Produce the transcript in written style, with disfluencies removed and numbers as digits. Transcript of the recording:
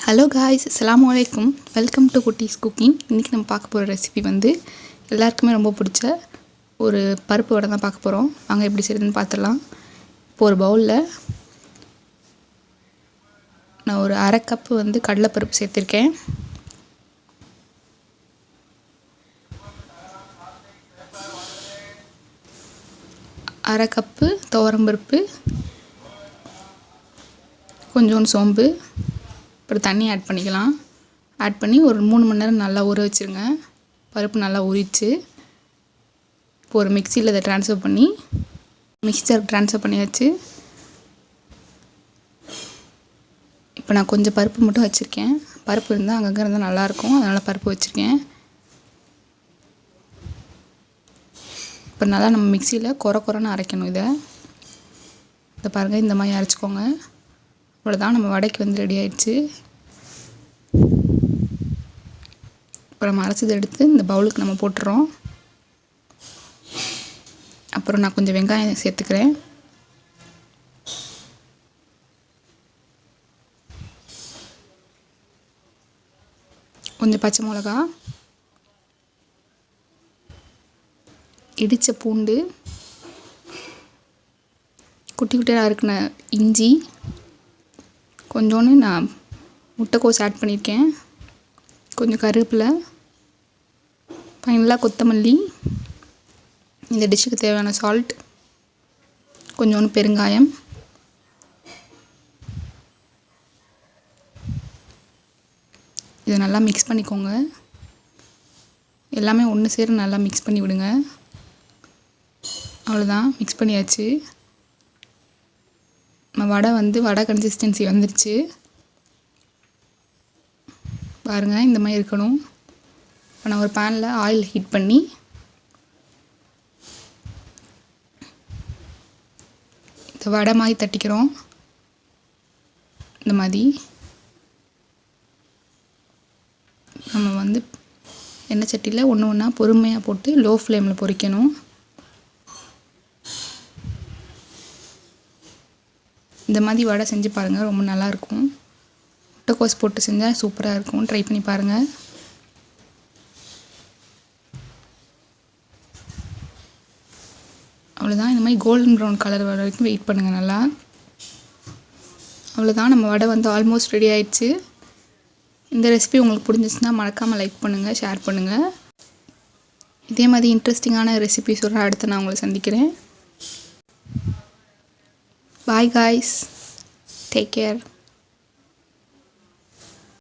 Hello guys, அஸ்ஸலாமு அலைக்கும். Welcome to குட்டீஸ் குக்கிங். இன்றைக்கி நம்ம பார்க்க போகிற ரெசிபி வந்து எல்லாருக்குமே ரொம்ப பிடிச்ச ஒரு பருப்பு வடை தான் பார்க்க போகிறோம். வாங்க எப்படி செய்யுதுன்னு பார்த்துடலாம். இப்போ ஒரு பவுலில் நான் ஒரு அரை கப்பு வந்து கடலைப்பருப்பு சேர்த்துருக்கேன். அரை கப்பு துவரம்பருப்பு, கொஞ்சோண்டு சோம்பு, அப்புறம் தண்ணி ஆட் பண்ணிக்கலாம். ஆட் பண்ணி ஒரு 3 மணி நேரம் நல்லா ஊற வச்சுருங்க. பருப்பு நல்லா ஊறிச்சு. இப்போ ஒரு மிக்சியில் இதை ட்ரான்ஸ்ஃபர் பண்ணியாச்சு. இப்போ நான் கொஞ்சம் பருப்பு மட்டும் வச்சுருக்கேன். பருப்பு இருந்தால் அங்கங்கே இருந்தால் நல்லாயிருக்கும், அதனால் பருப்பு வச்சுருக்கேன். இப்போ நல்லா நம்ம மிக்சியில் குறைன்னு அரைக்கணும். இதை பாருங்கள், இந்த மாதிரி அரைச்சிக்கோங்க. அவ்வளோதான், நம்ம வடைக்கு வந்து ரெடி ஆயிடுச்சு. இப்போ நம்ம அரைச்சதை எடுத்து இந்த பவுலுக்கு நம்ம போட்டுறோம். அப்புறம் நான் கொஞ்சம் வெங்காயம் சேர்த்துக்கிறேன். கொஞ்சம் பச்சை மிளகா, இடித்த பூண்டு, குட்டி குட்டியாக நறுக்கின இஞ்சி, கொஞ்சோன்னு நான் முட்டைக்கோஸ் ஆட் பண்ணியிருக்கேன், கொஞ்சம் கருவேப்பிலை, ஃபைனலாக கொத்தமல்லி, இந்த டிஷ்ஷுக்கு தேவையான சால்ட், கொஞ்சோண்டு பெருங்காயம். இதை நல்லா மிக்ஸ் பண்ணிக்கோங்க. எல்லாமே ஒன்று சேர நல்லா மிக்ஸ் பண்ணி விடுங்க. அவ்வளோதான், மிக்ஸ் பண்ணியாச்சு. நம்ம வடை கன்சிஸ்டன்சி வந்துருச்சு. பாருங்கள், இந்த மாதிரி இருக்கணும். இப்போ நான் ஒரு பேனில் ஆயில் ஹீட் பண்ணி இந்த வடை மாதிரி தட்டிக்கிறோம். இந்த மாதிரி நம்ம எண்ணெய் சட்டியில் ஒன்று ஒன்றா பொறுமையாக போட்டு லோ ஃப்ளேமில் பொரிக்கணும். இந்த மாதிரி வடை செஞ்சு பாருங்கள், ரொம்ப நல்லாயிருக்கும். முட்டைக்கோஸ் போட்டு செஞ்சால் சூப்பராக இருக்கும். ட்ரை பண்ணி பாருங்கள். அவ்வளோதான், இந்த மாதிரி கோல்டன் ப்ரௌன் கலர் வர வரைக்கும் வெயிட் பண்ணுங்கள் நல்லா. அவ்வளோதான், நம்ம வடை ஆல்மோஸ்ட் ரெடி ஆயிடுச்சு. இந்த ரெசிபி உங்களுக்கு பிடிச்சிச்சுன்னா மறக்காமல் லைக் பண்ணுங்கள், ஷேர் பண்ணுங்கள். இதே மாதிரி இன்ட்ரெஸ்டிங்கான ரெசிபிஸோட அடுத்து நான் உங்களை சந்திக்கிறேன். Bye guys, take care.